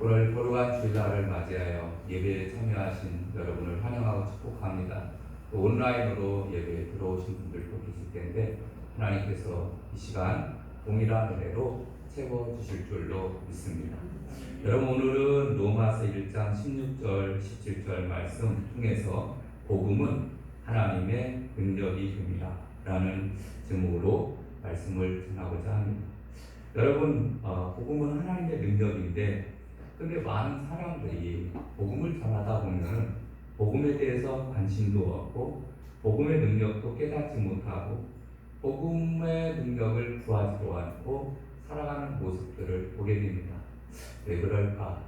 오늘 거룩한 주일날을 맞이하여 예배에 참여하신 여러분을 환영하고 축복합니다. 또 온라인으로 예배에 들어오신 분들도 계실 텐데 하나님께서 이 시간 동일한 은혜로 채워주실 줄로 믿습니다. 여러분, 오늘은 로마서 1장 16절 17절 말씀 중에서 복음은 하나님의 능력이 됩니다 라는 제목으로 말씀을 전하고자 합니다. 여러분, 복음은 하나님의 능력인데 근데 많은 사람들이 복음을 전하다 보면 복음에 대해서 관심도 없고 복음의 능력도 깨닫지 못하고 복음의 능력을 구하지도 않고 살아가는 모습들을 보게 됩니다. 왜 그럴까?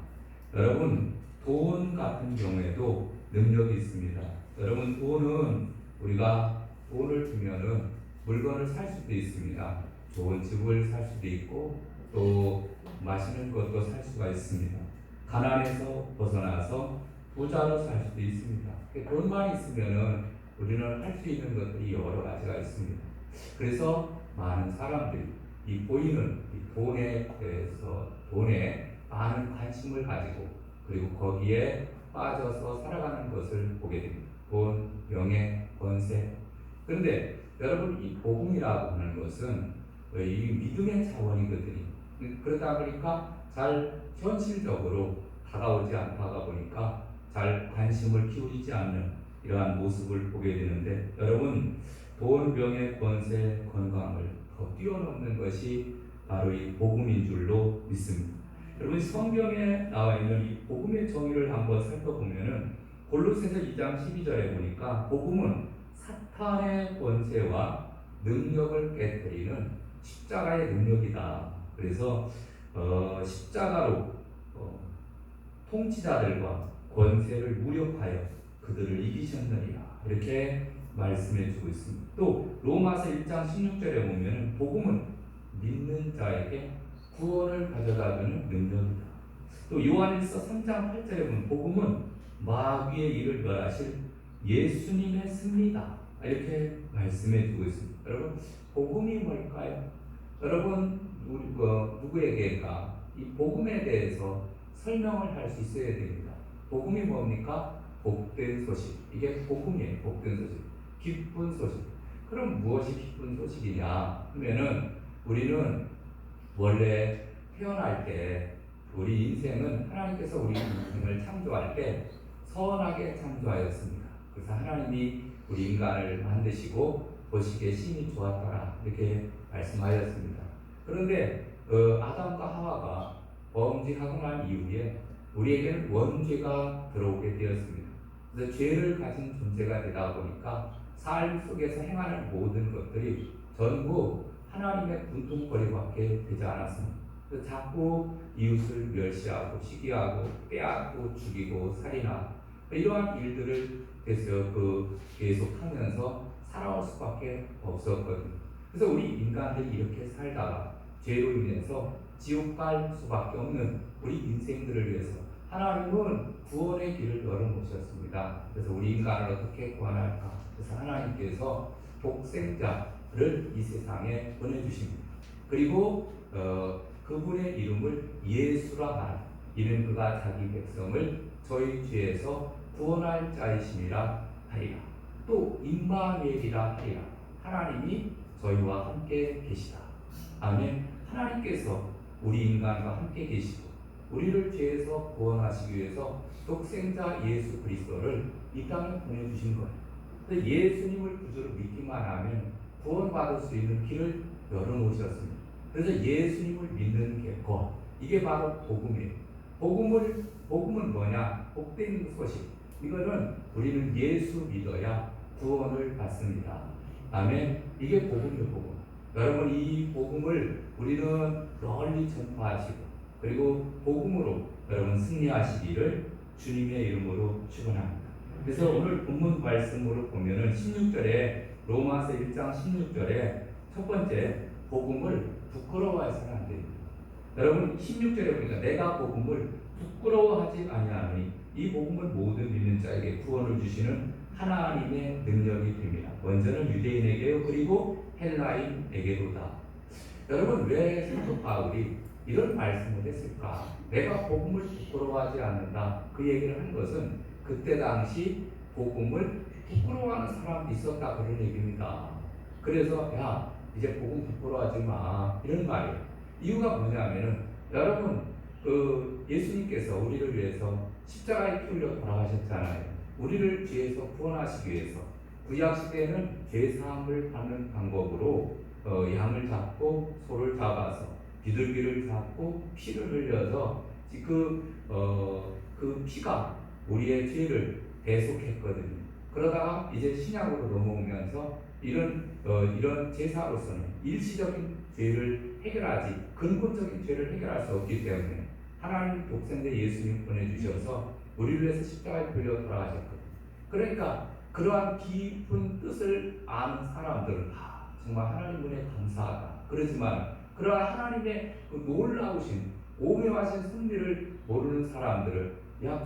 여러분, 돈 같은 경우에도 능력이 있습니다. 여러분, 돈은 우리가 돈을 주면은 물건을 살 수도 있습니다. 좋은 집을 살 수도 있고 또 맛있는 것도 살 수가 있습니다. 가난에서 벗어나서 부자로 살 수도 있습니다. 돈만 있으면은 우리는 할 수 있는 것들이 여러 가지가 있습니다. 그래서 많은 사람들이 이 보이는 이 돈에 대해서 돈에 많은 관심을 가지고 그리고 거기에 빠져서 살아가는 것을 보게 됩니다. 돈, 명예, 권세. 그런데 여러분, 이 복음이라고 하는 것은 이 믿음의 차원이거든요. 그러다 보니까 잘 현실적으로 다가오지 않다가 보니까 잘 관심을 기울이지 않는 이러한 모습을 보게 되는데 여러분, 돈, 명예, 권세, 건강을 더 뛰어넘는 것이 바로 이 복음인 줄로 믿습니다. 여러분, 성경에 나와 있는 이 복음의 정의를 한번 살펴보면은 골로새서 2장 12절에 보니까 복음은 사탄의 권세와 능력을 깨뜨리는 십자가의 능력이다. 그래서 십자가로 통치자들과 권세를 무력하여 그들을 이기셨느니라 이렇게 말씀해 주고 있습니다. 또 로마서 1장 16절에 보면 복음은 믿는 자에게 구원을 가져다주는 능력이다. 또 요한일서 3장 8절에 보면 복음은 마귀의 일을 멸하실 예수님의 승리다 이렇게 말씀해 주고 있습니다. 여러분, 복음이 뭘까요? 여러분, 우리 누구에게가 이 복음에 대해서 설명을 할 수 있어야 됩니다. 복음이 뭡니까? 복된 소식. 이게 복음이에요. 복된 소식. 기쁜 소식. 그럼 무엇이 기쁜 소식이냐 하면은 우리는 원래 태어날 때 우리 인생은 하나님께서 우리 인생을 창조할 때 선하게 창조하였습니다. 그래서 하나님이 우리 인간을 만드시고 보시기에 심히 좋았더라 이렇게 말씀하였습니다. 그런데 아담과 하와가 범죄하고 난 이후에 우리에게는 원죄가 들어오게 되었습니다. 그래서 죄를 가진 존재가 되다 보니까 삶 속에서 행하는 모든 것들이 전부 하나님의 분통거리밖에 되지 않았습니다. 그래서 자꾸 이웃을 멸시하고 시기하고 빼앗고 죽이고 살인하고 이러한 일들을 계속하면서 살아올 수밖에 없었거든요. 그래서 우리 인간들이 이렇게 살다가 죄로 인해서 지옥 갈 수밖에 없는 우리 인생들을 위해서 하나님은 구원의 길을 열어놓으셨습니다. 그래서 우리 인간을 어떻게 구원할까? 그래서 하나님께서 독생자를 이 세상에 보내주십니다. 그리고 그분의 이름을 예수라 하라. 이는 그가 자기 백성을 저희 죄에서 구원할 자이심이라 하리라. 또 임마누엘이라 하리라. 하나님이 저희와 함께 계시다. 아멘. 하나님께서 우리 인간과 함께 계시고 우리를 죄에서 구원하시기 위해서 독생자 예수 그리스도를 이 땅에 보내주신 거예요. 예수님을 구주로 믿기만 하면 구원받을 수 있는 길을 열어놓으셨습니다. 그래서 예수님을 믿는 것, 이게 바로 복음이에요. 복음은 뭐냐? 복된 소식. 이거는 우리는 예수 믿어야 구원을 받습니다. 아멘. 이게 복음이에요, 복음. 여러분, 이 복음을 우리는 널리 전파하시고 그리고 복음으로 여러분 승리하시기를 주님의 이름으로 축원합니다. 그래서 오늘 본문 말씀으로 보면은 16절에 로마서 1장 16절에 첫 번째 복음을 부끄러워해서는 안 됩니다. 여러분 16절에 보니까 내가 복음을 부끄러워하지 아니하노니 이 복음은 모든 믿는 자에게 구원을 주시는 하나님의 능력이 됩니다. 먼저는 유대인에게요 그리고 헬라인에게로다. 여러분, 왜 사도 바울이 이런 말씀을 했을까? 내가 복음을 부끄러워하지 않는다. 그 얘기를 한 것은 그때 당시 복음을 부끄러워하는 사람도 있었다 그런 얘기입니다. 그래서 야 이제 복음 부끄러워하지 마 이런 말이에요. 이유가 뭐냐면은 여러분 그 예수님께서 우리를 위해서 십자가에 풀려 돌아가셨잖아요. 우리를 죄에서 구원하시기 위해서. 구약 시대에는 죄 사함을 받는 방법으로 양을 잡고 소를 잡아서 비둘기를 잡고 피를 흘려서 그 피가 우리의 죄를 대속했거든요. 그러다가 이제 신약으로 넘어오면서 이런 제사로서는 일시적인 죄를 해결하지 근본적인 죄를 해결할 수 없기 때문에 하나님 독생자 예수님 보내주셔서 우리를 위해서 십자가에 달려 돌아가셨거든요. 그러니까 그러한 깊은 뜻을 아는 사람들은 정말 하나님 은혜 감사하다. 그렇지만 그러한 하나님의 그 놀라우신 오묘하신 섭리를 모르는 사람들은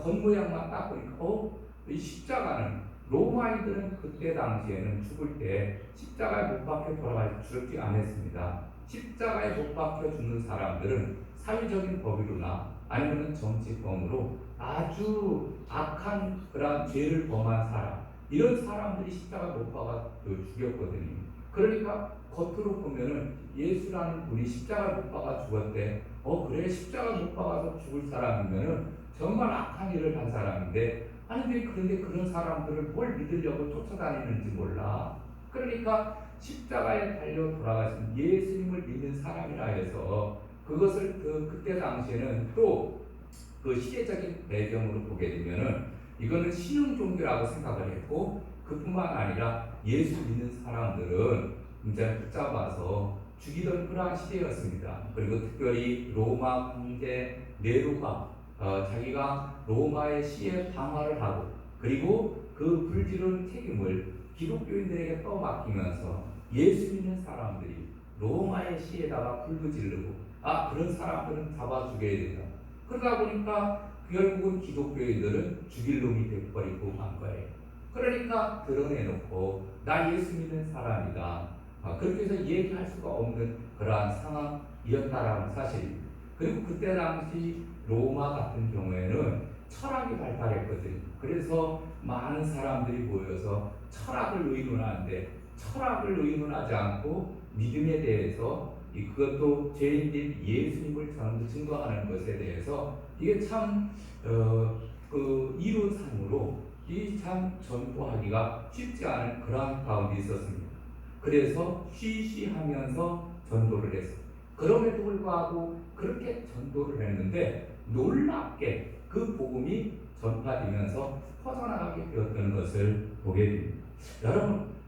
겉모양만 딱 보니까 이 십자가는 로마인들은 그때 당시에는 죽을 때 십자가에 못 박혀 죽지 않았습니다. 십자가에 못 박혀 죽는 사람들은 사회적인 법이로나 아니면 정치범으로 아주 악한 그런 죄를 범한 사람, 이런 사람들이 십자가 못 박아 죽였거든요. 그러니까 겉으로 보면은 예수라는 분이 십자가 못 박아 죽었대. 그래 십자가 못 박아서 죽을 사람이면은 정말 악한 일을 한 사람인데 그런데 그런 사람들을 뭘 믿으려고 쫓아다니는지 몰라. 그러니까 십자가에 달려 돌아가신 예수님을 믿는 사람이라 해서 그것을 그때 당시에는 또 그 시대적인 배경으로 보게 되면은 이거는 신흥 종교라고 생각을 했고 그뿐만 아니라 예수 믿는 사람들은 이제 붙잡아서 죽이던 그러한 시대였습니다. 그리고 특별히 로마 황제 네로가 자기가 로마의 시에 방화를 하고 그리고 그 불지른 책임을 기독교인들에게 떠맡기면서 예수 믿는 사람들이 로마의 시에다가 불도 지르고 그런 사람들은 잡아 죽여야 된다. 그러다 보니까 결국은 기독교인들은 죽일 놈이 돼버리고 한 거예요. 그러니까 드러내놓고 나 예수 믿는 사람이다. 그렇게 해서 얘기할 수가 없는 그러한 상황이었다라는 사실입니다. 그리고 그때 당시 로마 같은 경우에는 철학이 발달했거든요. 그래서 많은 사람들이 모여서 철학을 의논하는데 철학을 의논하지 않고 믿음에 대해서 그것도 죄인된 예수님을 증거하는 것에 대해서 이게 참 그 이론상으로 이 참 전도하기가 쉽지 않은 그러한 가운데 있었습니다. 그래서 쉬쉬하면서 전도를 했습니다. 그럼에도 불구하고 그렇게 전도를 했는데 놀랍게 그 복음이 전파되면서 퍼져나가게 되었던 것을 보게 됩니다.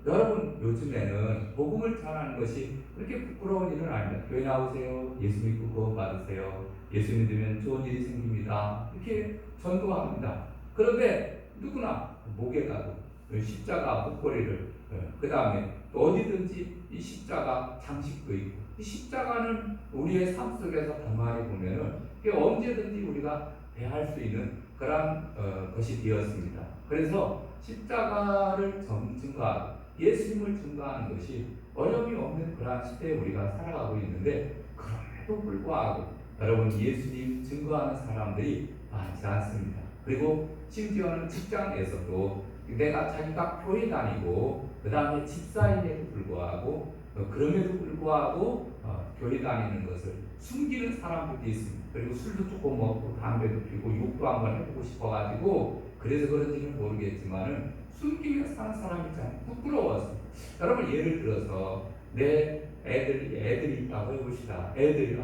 여러분 요즘에는 복음을 전하는 것이 그렇게 부끄러운 일은 아닙니다. 교회 나오세요. 예수 믿고 구원 받으세요. 예수 믿으면 좋은 일이 생깁니다. 이렇게 전도합니다. 그런데 누구나 목에다도 십자가 목걸이를 그 다음에 어디든지 이 십자가 장식도 있고 이 십자가는 우리의 삶 속에서 가만히 보면은 언제든지 우리가 대할 수 있는 그런 것이 되었습니다. 그래서 십자가를 증거하고 예수님을 증거하는 것이 어려움이 없는 그러한 시대에 우리가 살아가고 있는데 그럼에도 불구하고 여러분 예수님 증거하는 사람들이 많지 않습니다. 그리고 심지어는 직장에서도 자기가 교회 다니고 그 다음에 집사임에도 불구하고 그럼에도 불구하고 교회 다니는 것을 숨기는 사람들도 있습니다. 그리고 술도 조금 먹고 담배도 피고 욕도 한번 해보고 싶어가지고 그래서 그런지는 모르겠지만은 숨기며 사는 사람이 참 부끄러워서 여러분 예를 들어서 내 애들이 있다고 해봅시다. 애들이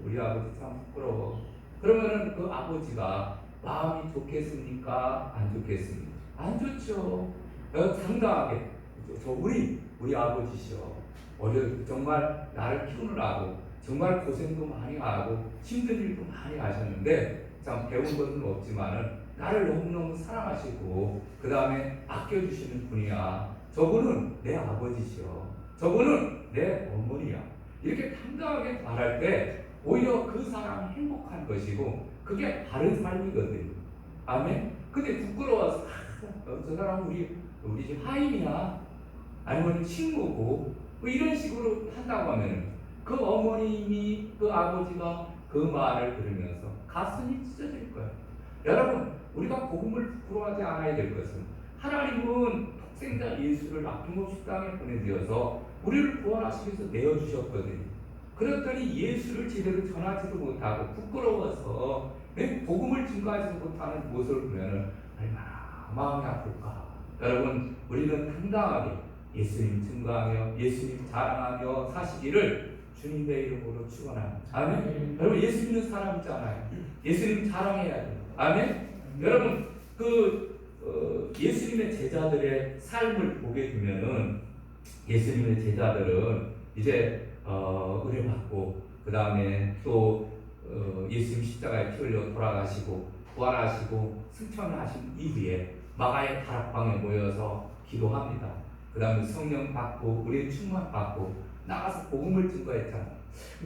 우리 아버지 참 부끄러워. 그러면은 그 아버지가 마음이 좋겠습니까? 안 좋겠습니까? 안 좋죠. 당당하게 우리 아버지시여 정말 나를 키우느라고 정말 고생도 많이 하고 힘든 일도 많이 하셨는데 참 배운 것은 없지만은 나를 너무너무 사랑하시고 그 다음에 아껴주시는 분이야. 저분은 내 아버지시여. 저분은 내 어머니야. 이렇게 당당하게 말할 때 오히려 그 사람이 행복한 것이고 그게 바른 삶이거든요. 아멘. 근데 부끄러워서 저 사람 우리 집 하인이야. 아니면 친구고 뭐 이런 식으로 한다고 하면은 그 어머님이 그 아버지가 그 말을 들으면서 가슴이 찢어질 거예요. 여러분, 우리가 복음을 부끄러워하지 않아야 될 것은 하나님은 독생자 예수를 아낌없이 땅에 보내주어서 우리를 구원하시기 위해서 내어주셨거든요. 그랬더니 예수를 제대로 전하지도 못하고 부끄러워서 복음을 증거하지 못하는 모습을 보면 얼마나 마음이 아플까. 여러분, 우리는 당당하게 예수님 증거하며 예수님 자랑하며 사시기를 주님의 이름으로 축원합니다. 아멘. 여러분, 예수 믿는 사람 있잖아요. 예수님 자랑해야 돼요. 아멘. 여러분, 예수님의 제자들의 삶을 보게 되면은 예수님의 제자들은 이제 은혜 받고 그 다음에 또 예수님 십자가에 피 흘려 돌아가시고 부활하시고 승천하신 이후에 마가의 다락방에 모여서 기도합니다. 그 다음에 성령 받고 우리의 충만 받고 나가서 복음을 증거했잖아요.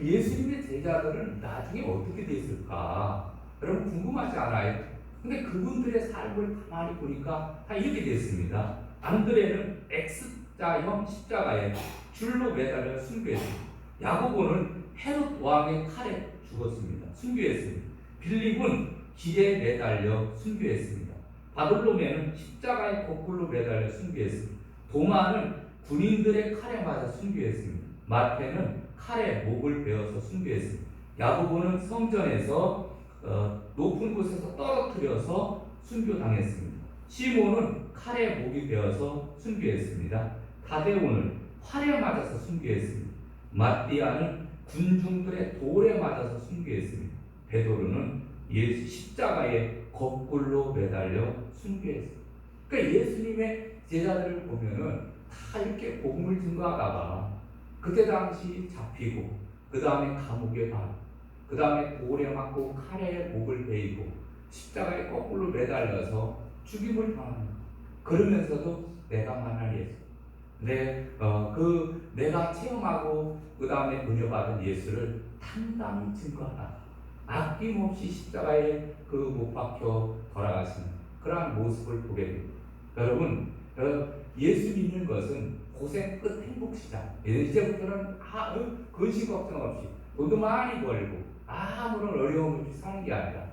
예수님의 제자들은 나중에 어떻게 됐을까? 여러분 궁금하지 않아요? 근데 그분들의 삶을 가만히 보니까 다 이렇게 됐습니다. 안드레는 X자형 십자가에 줄로 매달려 순교했습니다. 야고보는 헤롯 왕의 칼에 죽었습니다. 순교했습니다. 빌립은 길에 매달려 순교했습니다. 바돌로메는 십자가에 거꾸로 매달려 순교했습니다. 도마는 군인들의 칼에 맞아 순교했습니다. 마태는 칼에 목을 베어서 순교했습니다. 야고보는 성전에서 높은 곳에서 떨어뜨려서 순교당했습니다. 시몬은 칼에 목이 베어서 순교했습니다. 다데오는 활에 맞아서 순교했습니다. 마띠아는 군중들의 돌에 맞아서 순교했습니다. 베드로는 예수 십자가에 거꾸로 매달려 순교했습니다. 그러니까 예수님의 제자들을 보면은 다 이렇게 복음을 증거하다가 그때 당시 잡히고 그 다음에 감옥에 가고 그 다음에 돌에 맞고 칼에 목을 베이고 십자가에 거꾸로 매달려서 죽임을 당하는 것. 그러면서도 내가 만날 예수, 내가 체험하고 그 다음에 은혜받은 예수를 당당히 증거하다. 아낌없이 십자가에 못 박혀 돌아가시는 그러한 모습을 보게 됩니다. 여러분, 예수 믿는 것은 고생 끝 행복시장. 이제부터는 근심 걱정 없이 돈도 많이 벌고 아무런 어려움 없이 사는 게 아니라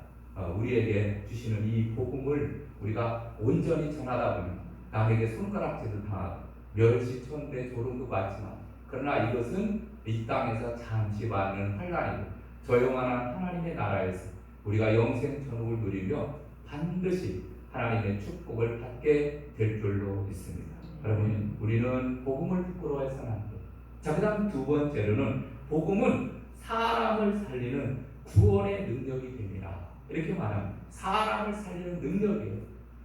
우리에게 주시는 이 복음을 우리가 온전히 전하다 보면 남에게 손가락질을 당하고 멸시천대 조롱도 받지만 그러나 이것은 이 땅에서 잠시 받는 환난이고 조용한 하나님의 나라에서 우리가 영생 천국을 누리며 반드시 하나님의 축복을 받게 될 줄로 믿습니다. 여러분, 우리는 복음을 부끄러워해서는 안 돼요. 자, 그 다음 두 번째로는 복음은 사람을 살리는 구원의 능력이 됩니다. 이렇게 말합니다. 사람을 살리는 능력이에요.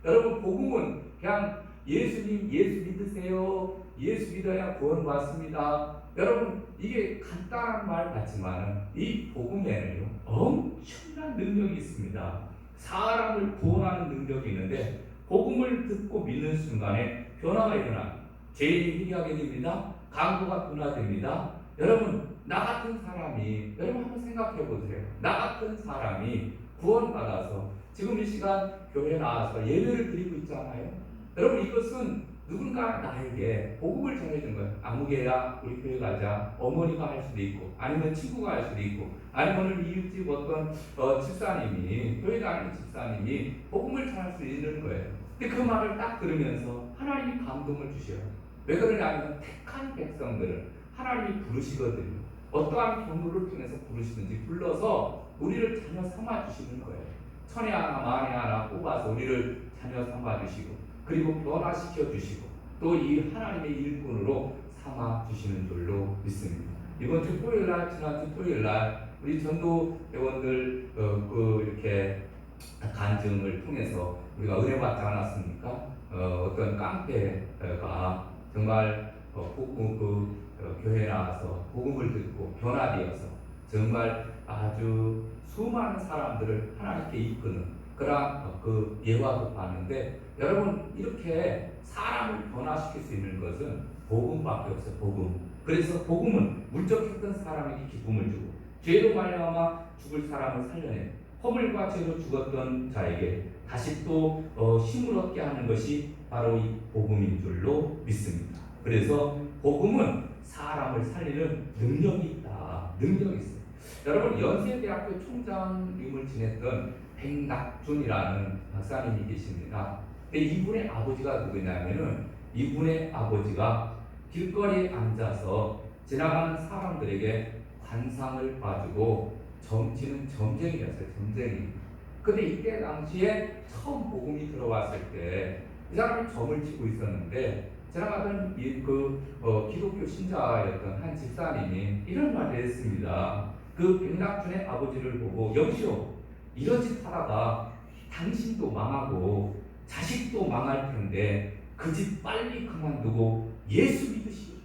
여러분, 복음은 그냥 예수님, 예수 믿으세요. 예수 믿어야 구원 받습니다. 여러분, 이게 간단한 말 같지만 이 복음에는요 엄청난 능력이 있습니다. 사람을 구원하는 능력이 있는데 복음을 듣고 믿는 순간에 변화가 일어납니다. 죄인이 회개하게 됩니다. 강도가 변화됩니다. 여러분, 나 같은 사람이, 여러분 한번 생각해 보세요. 나 같은 사람이 구원받아서 지금 이 시간 교회에 나와서 예배를 드리고 있잖아요. 여러분, 이것은 누군가 나에게 복음을 전해준 거예요. 아무개야 우리 교회 가자. 어머니가 할 수도 있고 아니면 친구가 할 수도 있고 아니면 이웃집 어떤 집사님이, 교회 다니는 집사님이 복음을 전할 수 있는 거예요. 근데 그 말을 딱 들으면서 하나님이 감동을 주셔요. 왜 그러냐면 택한 백성들을 하나님이 부르시거든요. 어떠한 경로를 통해서 부르시든지 불러서 우리를 자녀 삼아 주시는 거예요. 천에 하나 만에 하나 뽑아서 우리를 자녀 삼아 주시고 그리고 변화시켜 주시고 또 이 하나님의 일꾼으로 삼아 주시는 줄로 믿습니다. 이번 주 토요일날, 지난주 토요일날 우리 전도 회원들 이렇게 간증을 통해서 우리가 은혜 받지 않았습니까? 어떤 깡패가 정말 교회에 나와서 복음을 듣고 변화되어서 정말 아주 수많은 사람들을 하나님께 이끄는 그런 예화도 봤는데, 여러분, 이렇게 사람을 변화시킬 수 있는 것은 복음밖에 없어요. 복음. 그래서 복음은 물적했던 사람에게 기쁨을 주고 죄로 말미암아 죽을 사람을 살려내 허물과 죄로 죽었던 자에게 다시 또 힘을 얻게 하는 것이 바로 이 복음인 줄로 믿습니다. 그래서 복음은 사람을 살리는 능력이 있다. 능력이 있어요. 여러분, 연세대학교 총장님을 지냈던 백낙준이라는 박사님이 계십니다. 근데 이분의 아버지가 누구냐면은, 이분의 아버지가 길거리에 앉아서 지나가는 사람들에게 관상을 봐주고 점치는 점쟁이였어요. 점쟁이. 근데 이때 당시에 처음 복음이 들어왔을 때 이 사람이 점을 치고 있었는데, 지나가던 기독교 신자였던 한 집사님이 이런 말을 했습니다. 그 백낙준의 아버지를 보고, 여보시오, 이런 짓 하다가 당신도 망하고 자식도 망할 텐데 그 집 빨리 그만두고 예수 믿으시오.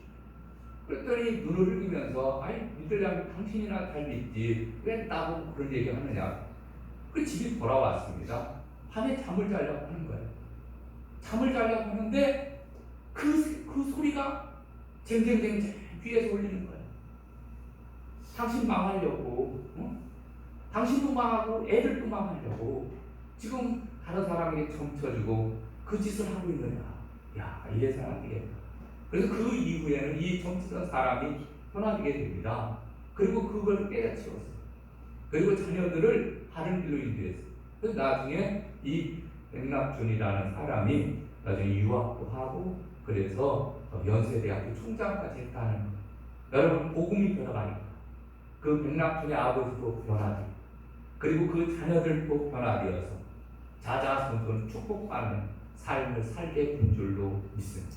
그랬더니 눈을 흘리면서, 아이, 믿으려면 당신이나 잘 믿지 왜 나보고 그런 얘기 하느냐. 그 집이 돌아왔습니다. 밤에 잠을 자려고 하는 거예요. 잠을 자려고 하는데 그 소리가 쟁쟁쟁쟁 귀에서 울리는 거예요. 당신 망하려고, 당신도 망하고 애들도 망하려고 지금 다른 사람에게 점쳐주고 그 짓을 하고 있느냐. 야, 이래서는 안 되겠다. 그래서 그 이후에는 이 점치던 사람이 떠나게 됩니다. 그리고 그걸 때려치웠어요. 그리고 자녀들을 다른 길로 인도했어요. 그래서 나중에 이 백낙준이라는 사람이 나중에 유학도 하고, 그래서 연세대학교 총장까지 했다는 거예요. 여러분, 복음이 변화가니까 그 백낙준의 아버지도 변화되고, 그리고 그 자녀들도 변화되어서 자자손손 축복받는 삶을 살게 된 줄로 믿습니다.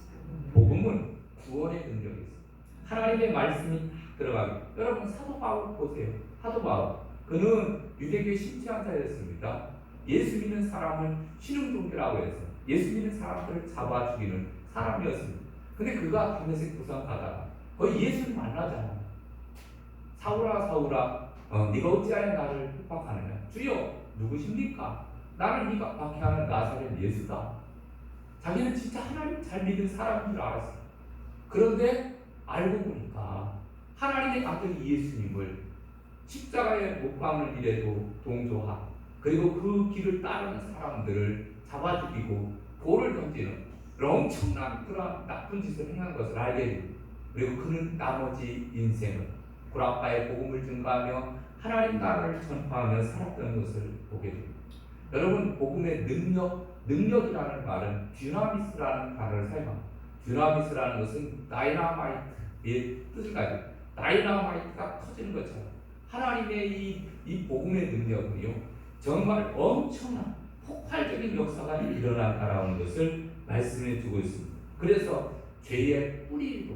복음은 구원의 능력이 있습니다. 하나님의 말씀이 딱 들어가고, 여러분 사도 바울 보세요. 사도 바울, 그는 유대교의 심취한 자였습니다. 예수 믿는 사람을 신흥종교라고 해서 예수 믿는 사람들을 잡아 죽이는 사람이었습니다. 근데 그가 다메섹 도상 가다가 거의 예수를 만나잖아요. 사울아 사울아, 네가 어찌하여 나를 핍박하느냐. 주여, 누구십니까? 나는 네가 박해하는 나사렛 예수다. 자기는 진짜 하나님 잘 믿은 사람인 줄 알았어요. 그런데 알고 보니까 하나님의 아들 예수님을 십자가에 못 박는 일에도 동조하고, 그리고 그 길을 따르는 사람들을 잡아 죽이고 돌을 던지는 엄청난 그런 나쁜 짓을 행한 것을 알게 됩니다. 그리고 그는 나머지 인생을 구라파의 복음을 증거하며 하나님 나라를 전파하며 살았던 것을 보게 됩니다. 여러분, 복음의 능력이라는 말은 듀나미스라는 단어를 사용합니다. 듀나미스라는 것은 다이나마이트의 뜻을 가지고, 다이나마이트가 터지는 것처럼 하나님의 이 복음의 능력은요, 정말 엄청난 폭발적인 역사가 일어나가라는 것을 말씀해 주고 있습니다. 그래서 죄의 뿌리로,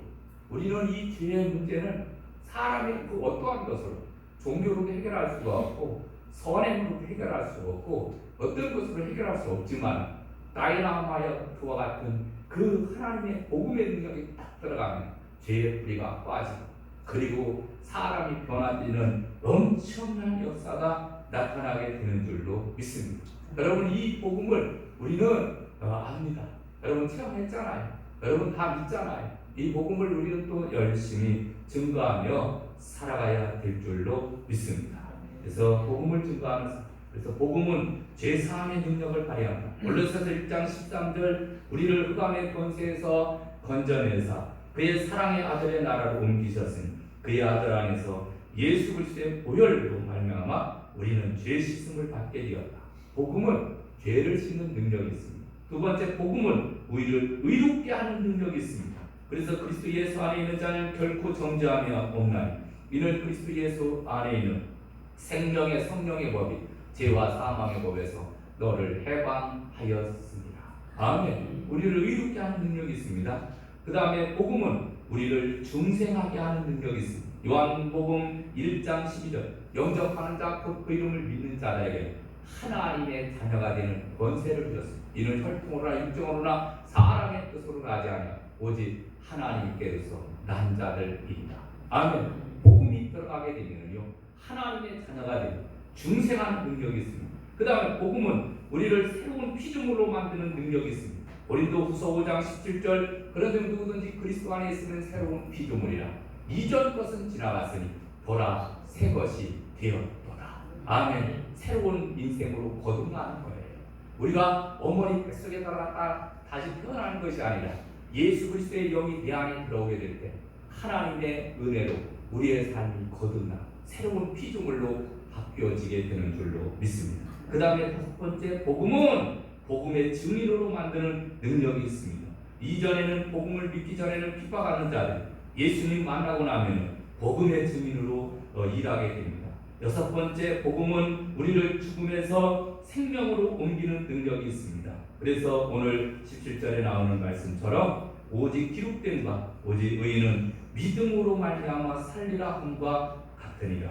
우리는 이 죄의 문제는 사람의 그 어떠한 것으로, 종교로 해결할 수가 없고 선행으로 해결할 수 없고 어떤 것으로 해결할 수 없지만, 다이나마이트와 같은 그 하나님의 복음의 능력이 딱 들어가면 죄의 뿌리가 빠지고, 그리고 사람이 변화되는 엄청난 역사가 나타나게 되는 줄로 믿습니다. 여러분, 이 복음을 우리는 압니다. 여러분 체험했잖아요. 여러분 다 믿잖아요. 이 복음을 우리는 또 열심히 증거하며 살아가야 될 줄로 믿습니다. 그래서 복음을 증거하면서, 그래서 복음은 죄사함의 능력을 발휘합니다. 골로새서 1장 13절, 우리를 흑암의 권세에서 건져내사 그의 사랑의 아들의 나라로 옮기셨으니 그의 아들 안에서 예수 그리스도의 보혈로 말미암아 우리는 죄 씻음을 받게 되었다. 복음은 죄를 씻는 능력이 있습니다. 두 번째, 복음은 우리를 의롭게 하는 능력이 있습니다. 그래서 그리스도 예수 안에 있는 자는 결코 정죄함이 없나니 이는 그리스도 예수 안에 있는 생명의 성령의 법이 죄와 사망의 법에서 너를 해방하였습니다. 아멘. 우리를 의롭게 하는 능력이 있습니다. 그 다음에 복음은 우리를 중생하게 하는 능력이 있습니다. 요한복음 1장 12절, 영접하는 자 곧 그 이름을 믿는 자들에게 하나님의 자녀가 되는 권세를 주셨습니다. 이는 혈통으로나 육정으로나 사람의 뜻으로 나지 아니하 오직 하나님께서 난 자들이다. 아멘. 복음이 들어가게 되면요, 하나님의 자녀가 되는 중생하는 능력이 있습니다. 그 다음에 복음은 우리를 새로운 피조물로 만드는 능력이 있습니다. 고린도후서 5장 17절, 그런데 누구든지 그리스도 안에 있으면 새로운 피조물이라 이전 것은 지나갔으니 보라 새 것이 되었도다. 아멘. 새로운 인생으로 거듭나는 거예요. 우리가 어머니 뱃속에 들어갔다 다시 태어나는 것이 아니라 예수 그리스도의 영이 내 안에 들어오게 될 때 하나님의 은혜로 우리의 삶이 거듭나고 새로운 피조물로 바뀌어지게 되는 줄로 믿습니다. 그 다음에 다섯 번째, 복음은 복음의 증인으로 만드는 능력이 있습니다. 이전에는 복음을 믿기 전에는 핍박하는 자들, 예수님 만나고 나면 복음의 증인으로 일하게 됩니다. 여섯 번째, 복음은 우리를 죽음에서 생명으로 옮기는 능력이 있습니다. 그래서 오늘 17절에 나오는 말씀처럼 오직 기록된 바 오직 의인은 믿음으로 말미암아 살리라 함과 같으니라.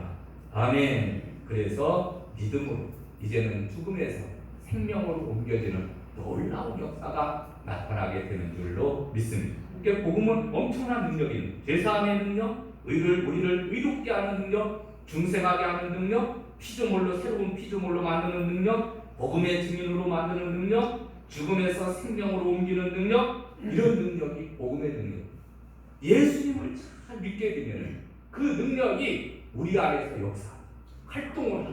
아멘. 그래서 믿음으로 이제는 죽음에서 생명으로 옮겨지는 놀라운 역사가 나타나게 되는 줄로 믿습니다. 그러니까 복음은 엄청난 능력이 있는 죄사함의 능력, 우리를 의롭게 하는 능력, 중생하게 하는 능력, 피조물로 새로운 피조물로 만드는 능력, 복음의 증인으로 만드는 능력, 죽음에서 생명으로 옮기는 능력, 이런 능력이 복음의 능력. 예수님을 잘 믿게 되면 그 능력이 우리 안에서 활동을 하는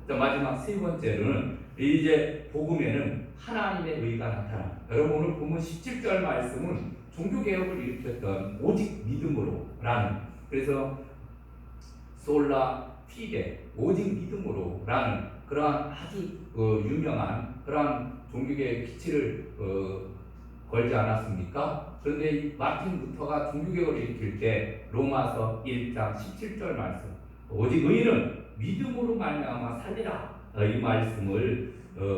거예요. 마지막 세 번째로는 이제 복음에는 하나님의 의가 나타납니다. 여러분 오늘 보면 17절 말씀은 종교개혁을 일으켰던 오직 믿음으로라는, 그래서 솔라 피데 오직 믿음으로라는 그러한 아주 유명한 그러한 종교개혁 기치를 걸지 않았습니까? 그런데 이 마틴 루터가 종교개혁을 일으킬 때 로마서 1장 17절 말씀 오직 의인은 믿음으로 말미암아 살리라, 이 말씀을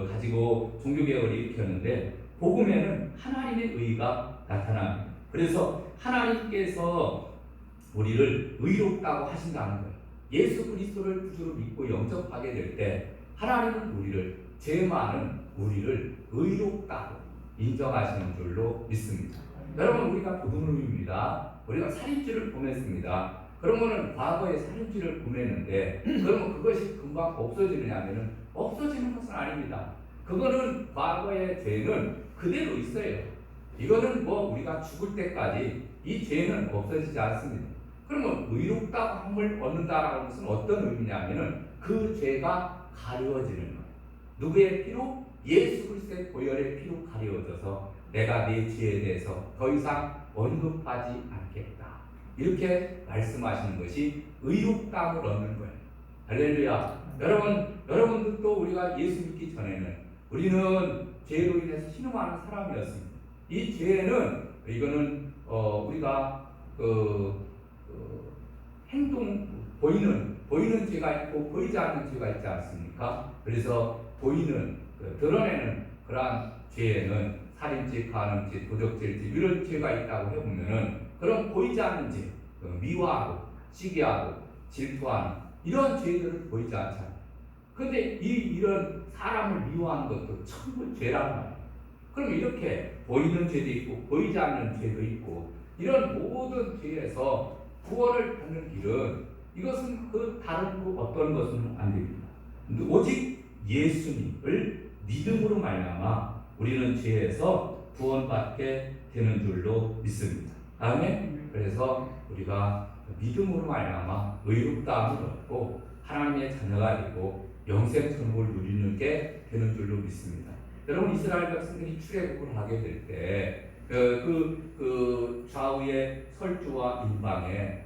가지고 종교개혁을 일으켰는데 복음에는 하나님의 의가 나타납니다. 그래서 하나님께서 우리를 의롭다고 하신다는 거예요. 예수 그리스도를 구주로 믿고 영접하게 될 때 하나님은 죄 많은 우리를 의롭다고 인정하시는 줄로 믿습니다. 여러분 우리가 도둑놈입니다. 우리가 살인죄를 범했습니다. 그러면은 과거에 살인죄를 범했는데 그러면 그것이 금방 없어지느냐 하면은 없어지는 것은 아닙니다. 그거는 과거의 죄는 그대로 있어요. 이거는 우리가 죽을 때까지 이 죄는 없어지지 않습니다. 그러면 의롭다함을 얻는다라는 것은 어떤 의미냐면은 그 죄가 가려워지는 거예요. 누구의 피로? 예수 그리스도의 보혈의 피로 가려워져서 내가 내 죄에 대해서 더 이상 언급하지 않겠다. 이렇게 말씀하시는 것이 의롭다함을 얻는 거예요. 할렐루야. 여러분들도 우리가 예수 믿기 전에는 우리는 죄로 인해서 신음하는 사람이었습니다. 이 죄는 이거는 우리가 행동 보이는 죄가 있고 보이지 않는 죄가 있지 않습니까? 그래서 드러내는 그러한 죄에는 살인죄, 간음죄, 도적죄 이런 죄가 있다고 해보면은 그런 보이지 않는 죄, 미워하고 시기하고 질투하는 이런 죄들은 보이지 않잖아요. 그런데 이런 사람을 미워하는 것도 전부 죄란 말이에요. 그럼 이렇게 보이는 죄도 있고 보이지 않는 죄도 있고 이런 모든 죄에서 구원을 받는 길은 이것은 다른 어떤 것은 안 됩니다. 오직 예수님을 믿음으로 말미암아 우리는 죄에서 구원받게 되는 줄로 믿습니다. 아멘. 그래서 우리가 믿음으로 말미암아 의롭다함을 얻고 하나님의 자녀가 되고 영생 천국을 누리는 게 되는 줄로 믿습니다. 여러분 이스라엘 백성들이 출애굽을 하게 될 때 좌우의 설주와 인방에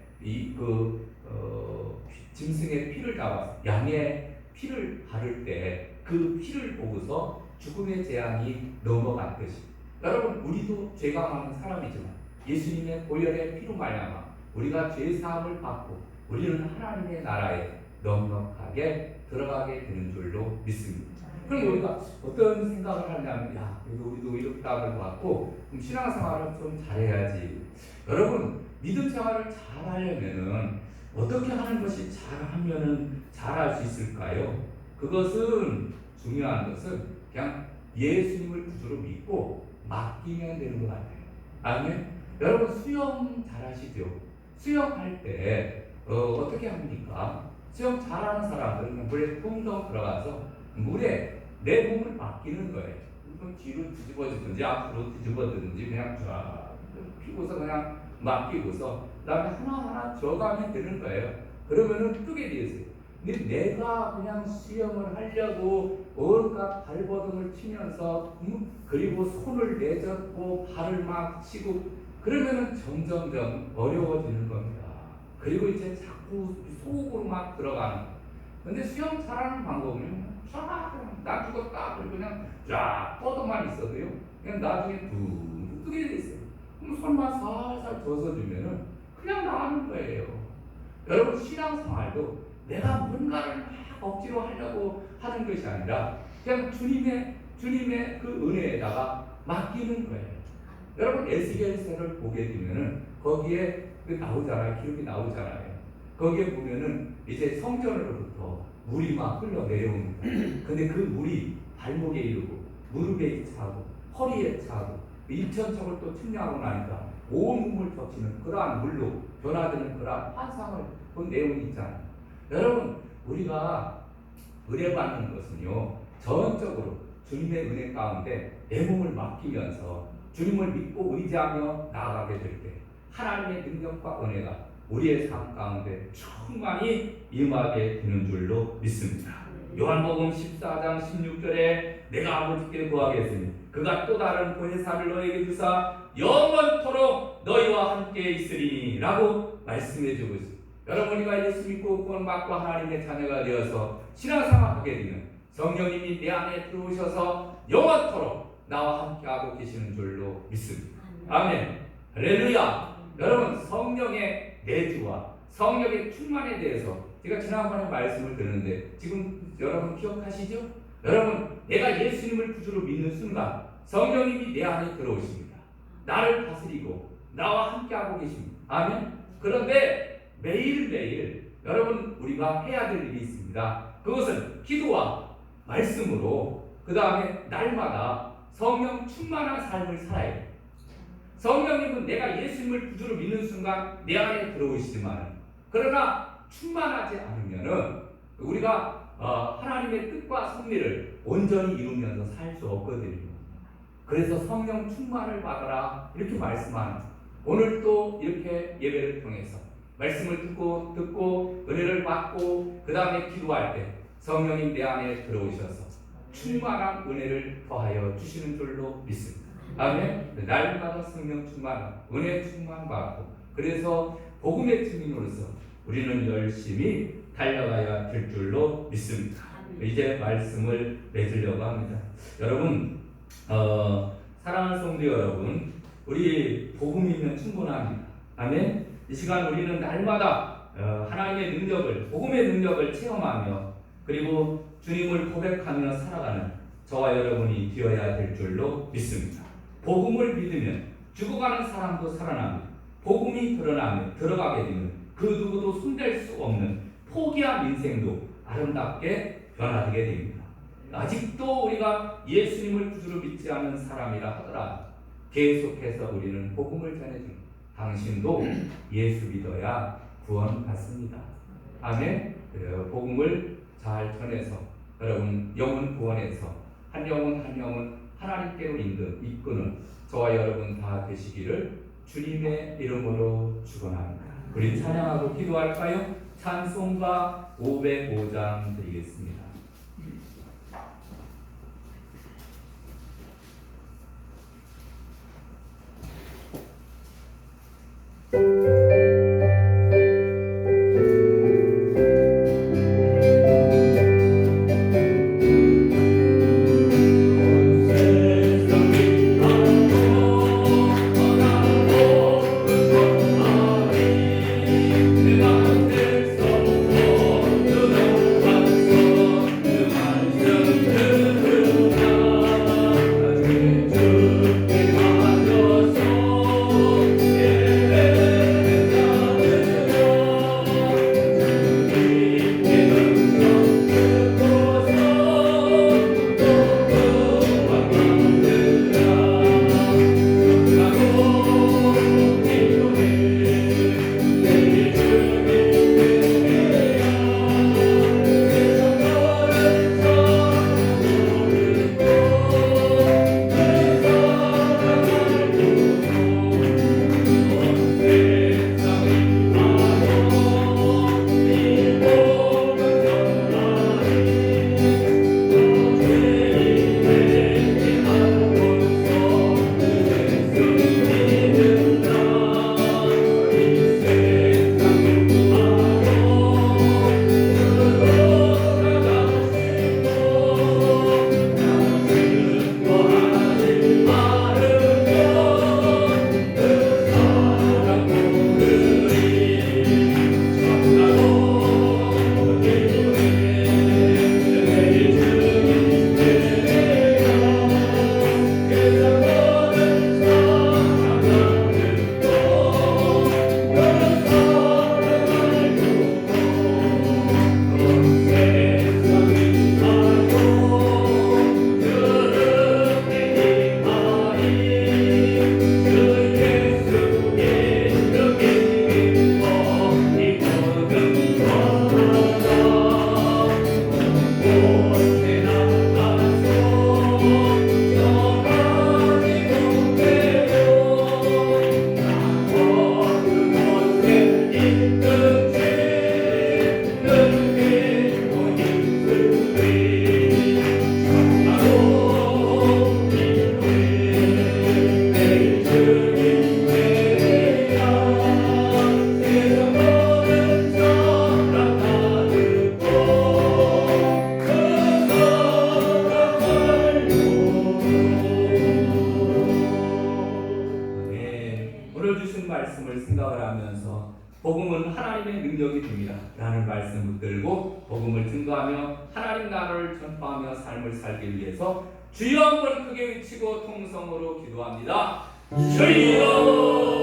짐승의 피를 잡아서 양의 피를 바를 때 그 피를 보고서 죽음의 재앙이 넘어갔듯이 여러분 우리도 죄가 많은 사람이지만 예수님의 보혈의 피로 말미암아 우리가 죄 사함을 받고 우리는 하나님의 나라에 넉넉하게 들어가게 되는 줄로 믿습니다. 그럼 우리가 어떤 생각을 하냐면 우리도 의롭다함을 받고 그럼 신앙생활을 좀 잘해야지. 여러분 믿음 생활을 잘하려면은 어떻게 하는 것이 잘하면은 잘할 수 있을까요? 그것은 중요한 것은 그냥 예수님을 구주로 믿고 맡기면 되는 것 같아요. 아멘. 여러분 수영 잘하시죠? 수영할 때 어떻게 합니까? 수영 잘하는 사람들은 물에 통통 들어가서 물에 내 몸을 맡기는 거예요. 그럼 뒤로 뒤집어지든지 앞으로 뒤집어지든지 그냥 쫙 피고서 그냥 맡기고서 그다음에 하나하나 들어가면 되는 거예요. 그러면은 뜨게 되세요. 근데 내가 그냥 수영을 하려고 온갖 발버둥을 치면서 그리고 손을 내젓고 발을 막 치고 그러면은 점점점 어려워지는 겁니다. 그리고 이제 자꾸 속으로 막 들어가는 거예요. 근데 수영 잘하는 방법은 나 죽었다 그리고 그냥 쫙 뻗어만 있어도요 그냥 나중에 둥 뜨게 돼 있어요. 그럼 손만 살살 젖어주면은 그냥 나가는 거예요. 여러분 신앙생활도 내가 뭔가를 막 억지로 하려고 하는 것이 아니라 그냥 주님의 그 은혜에다가 맡기는 거예요. 여러분 에스겔서를 보게 되면은 거기에 나오잖아요. 기록이 나오잖아요. 거기에 보면은 이제 성전으로부터 물이 막 흘러 내려옵니다. 근데 그 물이 발목에 이르고 무릎에 차고 허리에 차고 일천척을 또 측량하고 나니까 온 몸을 덮치는 그러한 물로 변화되는 그러한 환상을 본 내용이 있잖아요. 여러분 우리가 은혜 받는 것은요 전적으로 주님의 은혜 가운데 내 몸을 맡기면서 주님을 믿고 의지하며 나아가게 될 때 하나님의 능력과 은혜가 우리의 삶 가운데 충만히 임하게 되는 줄로 믿습니다. 요한복음 14장 16절에 내가 아버지께 구하겠으니 그가 또 다른 보혜사를 너에게 주사 영원토록 너희와 함께 있으리니 라고 말씀해 주고 있습니다. 여러분이가 예수 믿고 구원받고 하나님의 자녀가 되어서 신앙생활하게 되면 성령님이 내 안에 들어오셔서 영원토록 나와 함께하고 계시는 줄로 믿습니다. 아멘. 할렐루야. 여러분 성령의 내주와 성령의 충만에 대해서 제가 지난번에 말씀을 드렸는데 지금 여러분 기억하시죠? 여러분 내가 예수님을 구주로 믿는 순간 성령님이 내 안에 들어오십니다. 나를 다스리고 나와 함께하고 계십니다. 아멘. 그런데 매일매일 여러분 우리가 해야 될 일이 있습니다. 그것은 기도와 말씀으로 그 다음에 날마다 성령 충만한 삶을 살아야 돼요. 성령님은 내가 예수님을 구주로 믿는 순간 내 안에 들어오시지만 그러나 충만하지 않으면은 우리가 하나님의 뜻과 섭리를 온전히 이루면서 살 수 없거든요. 그래서 성령 충만을 받아라 이렇게 말씀하는 오늘 또 이렇게 예배를 통해서 말씀을 듣고 은혜를 받고 그 다음에 기도할 때 성령님 내 안에 들어오셔서 충만한 은혜를 더하여 주시는 줄로 믿습니다. 아멘. 날마다 성령 충만, 은혜 충만 받고 그래서 복음의 증인으로서 우리는 열심히 달려가야 될 줄로 믿습니다. 이제 말씀을 맺으려고 합니다. 여러분, 사랑하는 성도 여러분, 우리 복음이면 충분합니다. 아멘. 이 시간 우리는 날마다 하나님의 능력을, 복음의 능력을 체험하며 그리고 주님을 고백하며 살아가는 저와 여러분이 되어야 될 줄로 믿습니다. 복음을 믿으면 죽어가는 사람도 살아납니다. 복음이 드러나면 들어가게 되면 그 누구도 손댈 수 없는 포기한 인생도 아름답게 변화되게 됩니다. 아직도 우리가 예수님을 구주로 믿지 않는 사람이라 하더라도 계속해서 우리는 복음을 전해줍니다. 당신도 예수 믿어야 구원받습니다. 아멘. 복음을 잘 전해서 여러분 영혼 구원해서 한 영혼 하나님께로 이끄는 저와 여러분 다 되시기를 주님의 이름으로 축원합니다. 우리 찬양하고 기도할까요? 찬송가 505장 드리겠습니다. 말씀을 생각을 하면서 복음은 하나님의 능력이 됩니다 라는 말씀 붙들고 복음을 증거하며 하나님 나라를 전파하며 삶을 살기 위해서 주여 한번 크게 외치고 통성으로 기도합니다. 주여